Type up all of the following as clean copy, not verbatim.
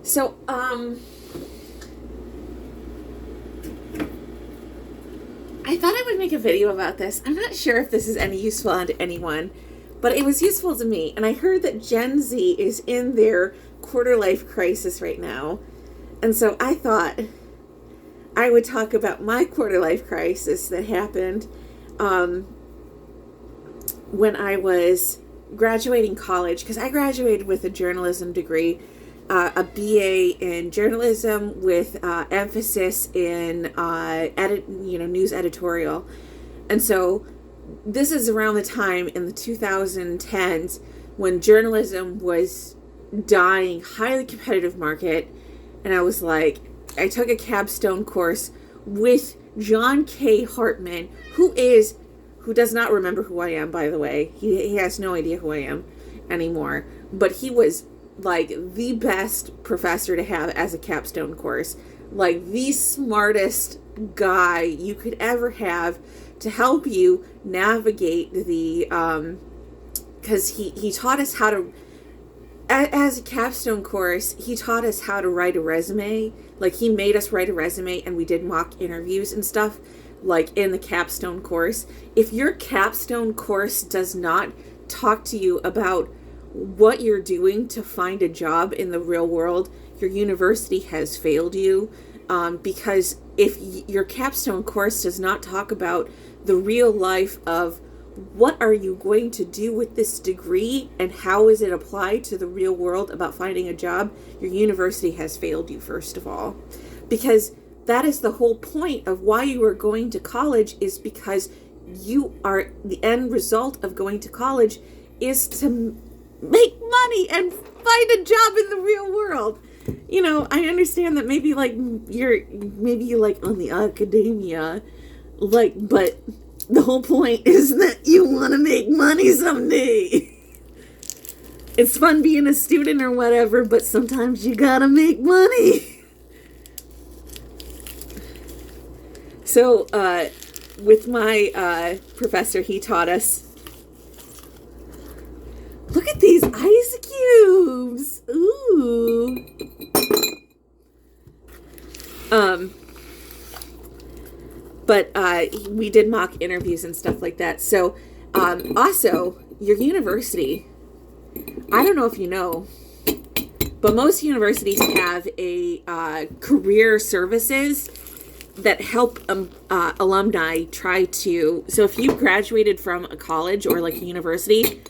So, I thought I would make a video about this. I'm not sure if this is any useful to anyone, but it was useful to me. And I heard that Gen Z is in their quarter life crisis right now. And so I thought I would talk about my quarter life crisis that happened when I was graduating college, because I graduated with a journalism degree, a BA in journalism with emphasis in news editorial. And so this is around the time in the 2010s when journalism was dying, highly competitive market. And I was like, I took a capstone course with John K. Hartman, who does not remember who I am, by the way. He has no idea who I am anymore. But he was like the best professor to have as a capstone course. Like the smartest guy you could ever have to help you navigate the, because he taught us how to, as a capstone course, he taught us how to write a resume. Like, he made us write a resume, and we did mock interviews and stuff, like, in the capstone course. If your capstone course does not talk to you about what you're doing to find a job in the real world, your university has failed you. Because if your capstone course does not talk about the real life of what are you going to do with this degree and how is it applied to the real world about finding a job, your university has failed you, first of all. Because that is the whole point of why you are going to college, is because the end result of going to college is to make money and find a job in the real world. You know, I understand that maybe you're like on the academia, like, but the whole point is that you want to make money someday. It's fun being a student or whatever, but sometimes you gotta make money. So, with my professor, he taught us, look at these ice cubes. Ooh. But we did mock interviews and stuff like that. So, also, your university, I don't know if you know, but most universities have a career services that help alumni try to. So if you graduated from a college or like a university,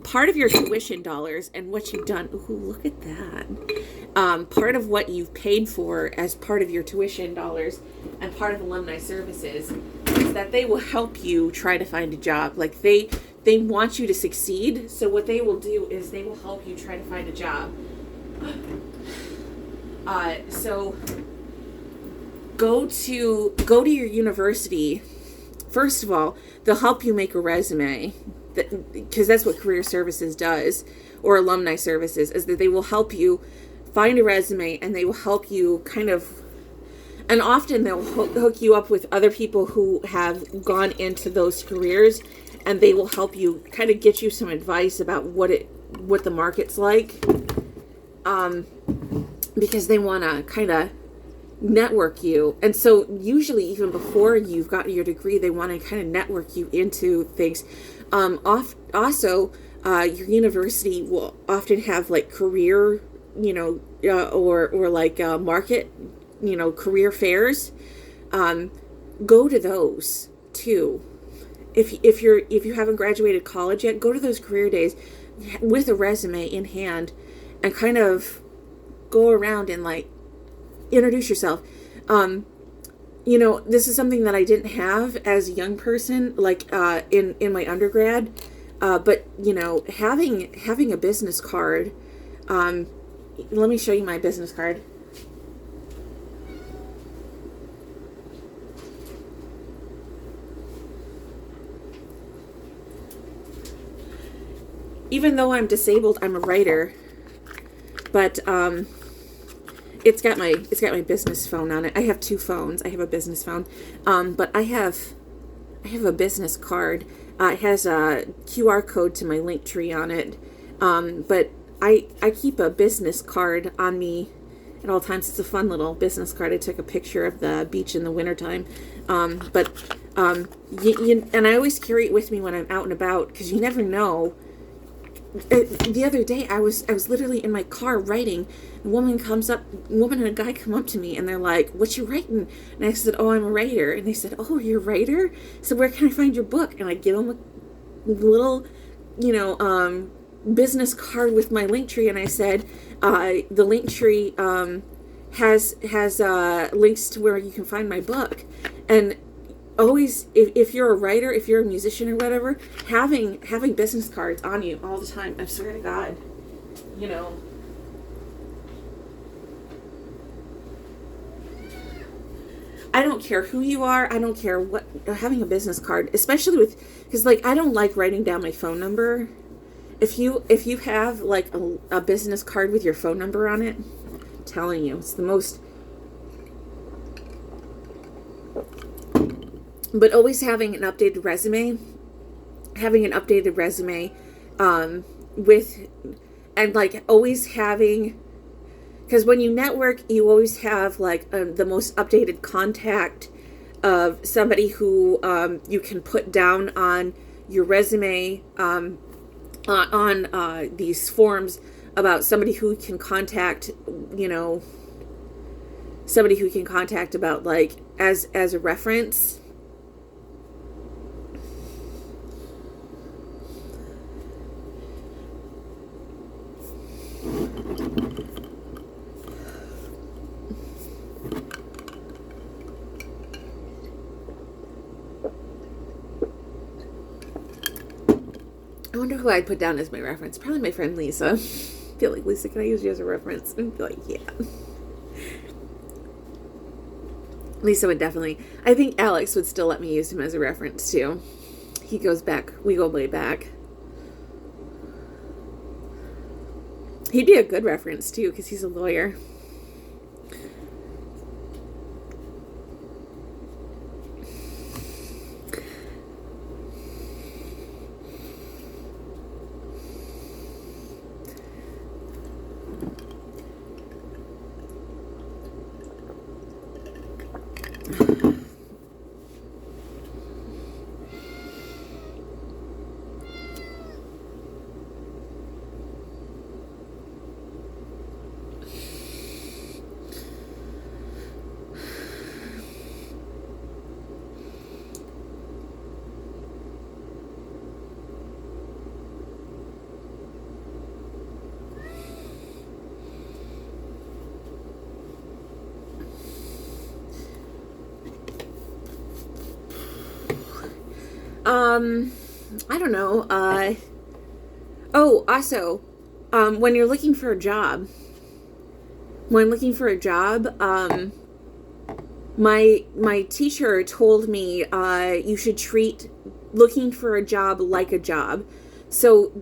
part of your tuition dollars and what you've done, ooh, look at that. Part of what you've paid for as part of your tuition dollars and part of alumni services is that they will help you try to find a job. Like they want you to succeed. So what they will do is they will help you try to find a job. So go to your university. First of all, they'll help you make a resume, because that's what career services does, or alumni services, is that they will help you find a resume, and they will help you kind of, and often they'll hook you up with other people who have gone into those careers, and they will help you kind of get you some advice about what the market's like, because they want to kind of network you. And so usually even before you've gotten your degree, they want to kind of network you into things. Also, your university will often have like career, or like market, career fairs. Go to those too. If you haven't graduated college yet, go to those career days with a resume in hand and kind of go around and like introduce yourself. This is something that I didn't have as a young person, like in my undergrad. But having a business card. Let me show you my business card. Even though I'm disabled, I'm a writer. But it's got my business phone on it. I have two phones. I have a business phone, but I have a business card. It has a QR code to my Linktree on it. But I keep a business card on me at all times. It's a fun little business card. I took a picture of the beach in the wintertime. And I always carry it with me when I'm out and about, because you never know. The other day, I was literally in my car writing. A woman and a guy come up to me, and they're like, "What you writing?" And I said, "Oh, I'm a writer." And they said, "Oh, you're a writer? So where can I find your book?" And I give them a little, business card with my link tree, and I said, the link tree has links to where you can find my book. And always, if you're a writer, if you're a musician or whatever, having business cards on you all the time, I swear to God, I don't care who you are. I don't care what, having a business card, especially because I don't like writing down my phone number. If you have like a business card with your phone number on it, I'm telling you, it's the most. But always having an updated resume, always having, because when you network, you always have the most updated contact of somebody who you can put down on your resume, on these forms, about somebody who can contact, about as a reference. I wonder who I'd put down as my reference. Probably my friend Lisa. I feel like, Lisa, can I use you as a reference? And be like, yeah. Lisa would definitely. I think Alex would still let me use him as a reference too. He goes back. We go way back. He'd be a good reference too, because he's a lawyer. I don't know. Also, when you're looking for a job, my teacher told me you should treat looking for a job like a job. So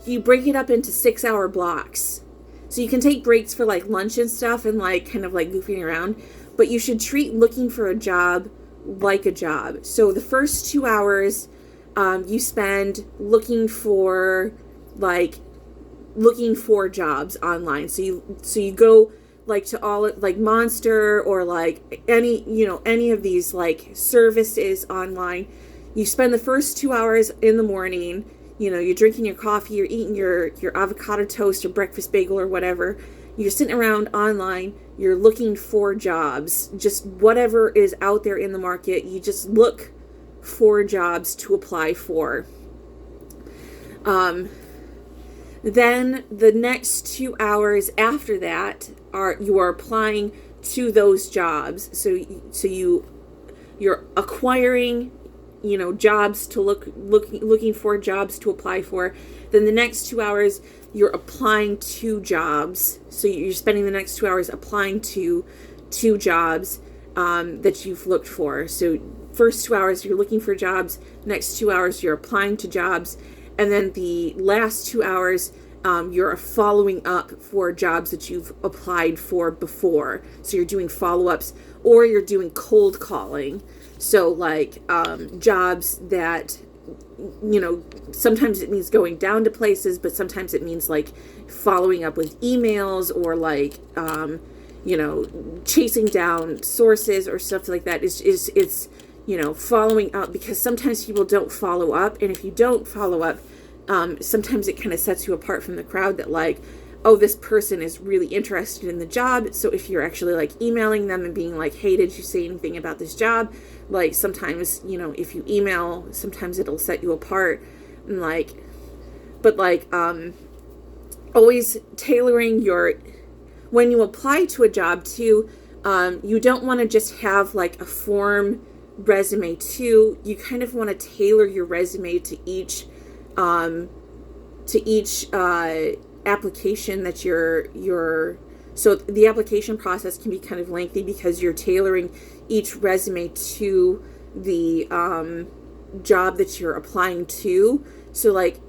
you break it up into 6-hour blocks. So you can take breaks for lunch and stuff and kind of goofing around, but you should treat looking for a job like a job. So the first 2 hours you spend looking for jobs online. So you go to all Monster or any of these services online. You spend the first 2 hours in the morning, you're drinking your coffee, you're eating your avocado toast or breakfast bagel or whatever. You're sitting around online, you're looking for jobs, just whatever is out there in the market. You just look for jobs to apply for. Then the next 2 hours after that you are applying to those jobs. So you're acquiring, jobs to looking for jobs to apply for. Then the next 2 hours you're applying to jobs. So you're spending the next 2 hours applying to jobs that you've looked for. So first 2 hours you're looking for jobs, next 2 hours you're applying to jobs, and then the last 2 hours you're following up for jobs that you've applied for before. So you're doing follow-ups, or you're doing cold calling. So jobs that sometimes it means going down to places, but sometimes it means like following up with emails or like, chasing down sources or stuff like that. It's following up, because sometimes people don't follow up. And if you don't follow up, sometimes it kind of sets you apart from the crowd that like, oh, this person is really interested in the job. So if you're actually like emailing them and being like, hey, did you say anything about this job? Like sometimes, if you email, sometimes it'll set you apart. And like, but like, always tailoring when you apply to a job too, you don't want to just have like a form resume too. You kind of want to tailor your resume to each application that so the application process can be kind of lengthy because you're tailoring each resume to the job that you're applying to. So like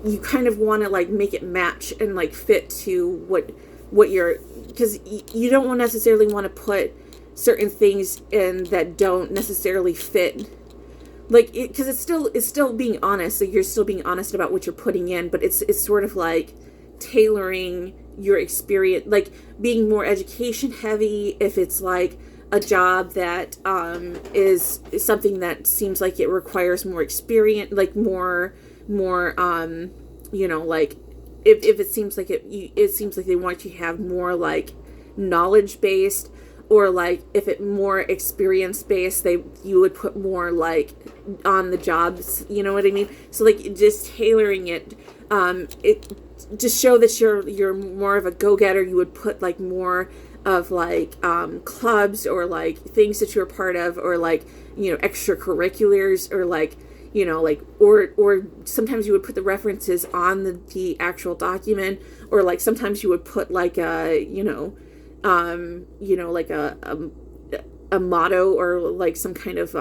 you kind of want to like make it match and like fit to what you're, because you don't necessarily want to put certain things in that don't necessarily fit, like, because it's still being honest. So you're still being honest about what you're putting in, but it's sort of like tailoring your experience, like being more education heavy. If it's like a job that is something that seems like it requires more experience, like more like if it seems like it seems like they want you to have more like knowledge based, or like if it more experience based, you would put more like on the jobs, you know what I mean? So like just tailoring it, it just show that you're more of a go-getter. You would put like more of like clubs or like things that you're a part of, or like extracurriculars, or like like or sometimes you would put the references on the actual document, or like sometimes you would put like a like a motto, or like some kind of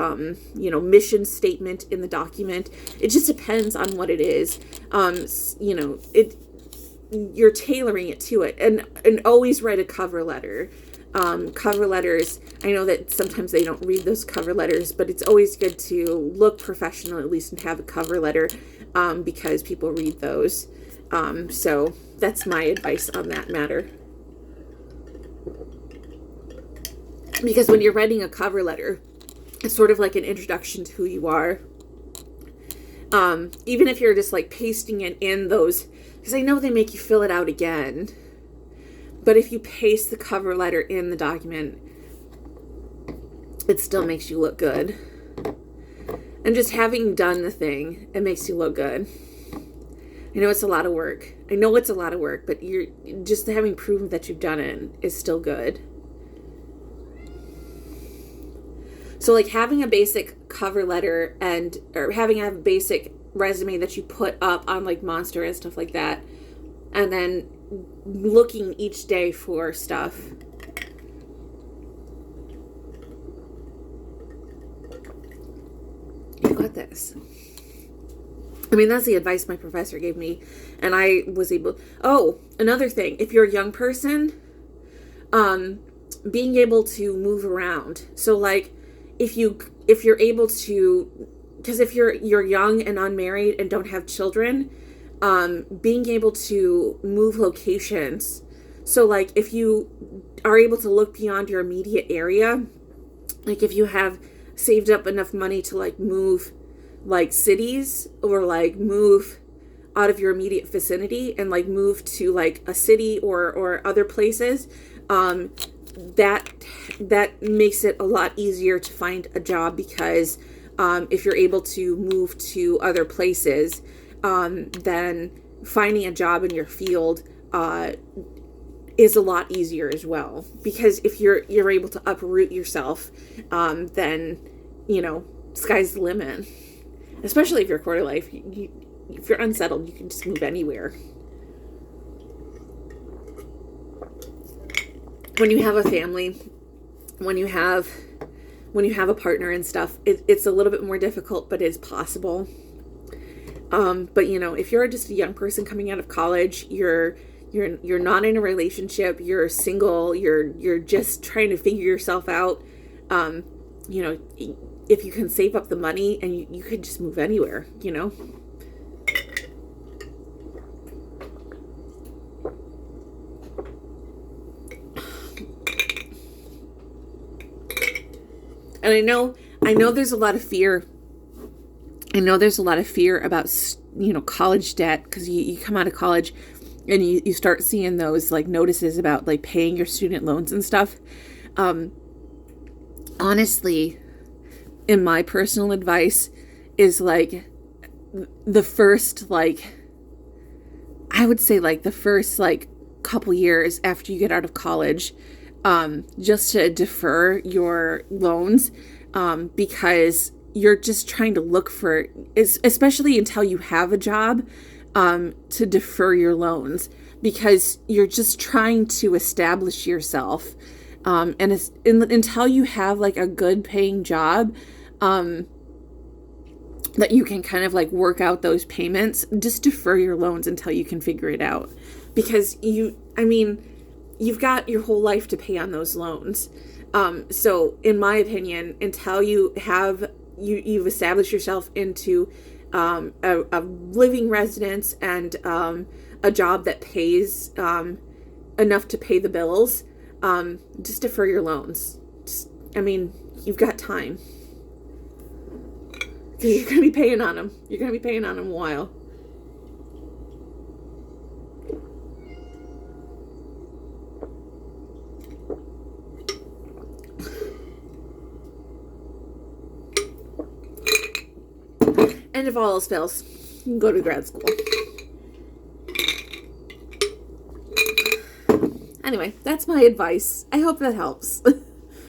mission statement in the document. It just depends on what it is. You're tailoring it to it, and always write a cover letter. Cover letters, I know that sometimes they don't read those cover letters, but it's always good to look professional at least and have a cover letter, because people read those. So that's my advice on that matter. Because when you're writing a cover letter, it's sort of like an introduction to who you are. Even if you're just like pasting it in those, because I know they make you fill it out again. But if you paste the cover letter in the document, it still makes you look good. And just having done the thing, it makes you look good. I know it's a lot of work. But you're just having proven that you've done it is still good. So like having a basic cover letter or having a basic resume that you put up on like Monster and stuff like that, and then looking each day for stuff. You got this. I mean, that's the advice my professor gave me, and I was able. Oh, another thing, if you're a young person, being able to move around. So like if you're able to, because if you're young and unmarried and don't have children, being able to move locations. So like if you are able to look beyond your immediate area, like if you have saved up enough money to like move like cities, or like move out of your immediate vicinity and like move to like a city or other places, that makes it a lot easier to find a job, because if you're able to move to other places, then finding a job in your field is a lot easier as well. Because if you're able to uproot yourself, then sky's the limit. Especially if you're quarter life, if you're unsettled, you can just move anywhere. When you have a family, when you have a partner and stuff, it's a little bit more difficult, but it's possible. But if you're just a young person coming out of college, you're not in a relationship, you're single, you're just trying to figure yourself out, you know, if you can save up the money and you could just move anywhere, you know. And I know there's a lot of fear. I know there's a lot of fear about, you know, college debt, because you come out of college and you start seeing those like notices about like paying your student loans and stuff. Honestly, in my personal advice is like the first, like, I would say like the first like couple years after you get out of college, just to defer your loans, because you're just trying to look for, especially until you have a job, to defer your loans, because you're just trying to establish yourself. And until you have like a good paying job, that you can kind of like work out those payments, just defer your loans until you can figure it out. Because you've got your whole life to pay on those loans. So in my opinion, until you have, you've established yourself into a living residence and a job that pays enough to pay the bills, just defer your loans. You've got time. Because you're going to be paying on them. You're going to be paying on them a while. And if all else fails, you can go to grad school. Anyway, that's my advice. I hope that helps.